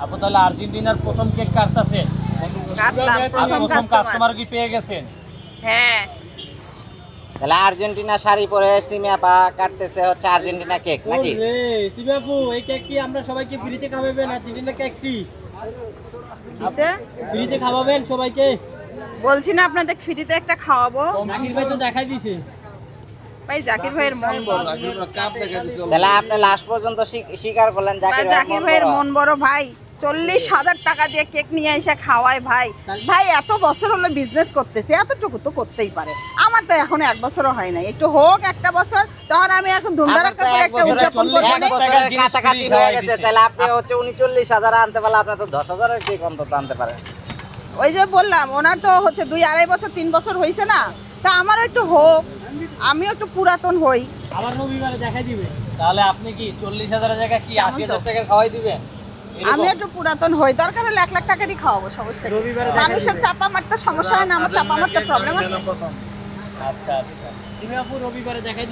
আপু তাহলে আর্জেন্টিনার প্রথম কেক কাটতেছে, প্রথম কাস্টমার কি পেয়ে গেছেন? হ্যাঁ, তাহলে আর্জেন্টিনা শাড়ি পরে সিমি আপা কাটতেছে হচ্ছে আর্জেন্টিনা কেক নাকি? রে সিমি আপু, এই কেক কি আমরা সবাইকে ফ্রিতে খাওয়াবেন? আর্জেন্টিনা কেকটি কিসে ফ্রিতে খাওয়াবেন সবাইকে? বলছি না আপনাদের ফ্রিতে একটা খাওয়াবো। জাকির ভাই তো দেখাই দিছে। ভাই জাকির ভাইয়ের মন বড়, তাহলে আপনি লাস্ট পর্যন্ত স্বীকার করলেন ভাই জাকির ভাইয়ের মন বড়। ভাই 40,000 টাকা দিয়ে কেক নিয়ে এসে খাওয়ায় ভাই। ভাই এত বছর হলো বিজনেস করতেছে, এতটুকু তো করতেই পারে। আমার তো এখনো 1 বছরও হয় নাই, একটু হোক 1টা বছর, তখন আমি এখন ধুমধারাক্কা করে একটা উদযাপন করবো। এক বছরের কাছাকাছি হয়ে গেছে, তাহলে আপনি হচ্ছে 39,000 আনতে পারলে আপনি তো 10,000 কেক অন্তত আনতে পারেন। ওই যে বললাম ওনার তো হচ্ছে 2-2.5 বছর 3 বছর হয়েছে না, তা আমার একটু হোক, আমিও একটু পুরাতন হই। আবার রবিবারে দেখাই দিবে। তাহলে আপনি কি 40,000 জায়গায় কি 80,000 টাকা খাওয়াই দিবেন? আমি একটু পুরাতন হই, দরকার হলে 1 লাখ টাকারই খাওয়াবো, সমস্যা নেই। রবিবারে মানুষের চাপা মারতে সমস্যা হয় না, আমার চাপা মারতে প্রবলেম আছে। আচ্ছা আচ্ছা। সিমি আপু রবিবারে দেখাই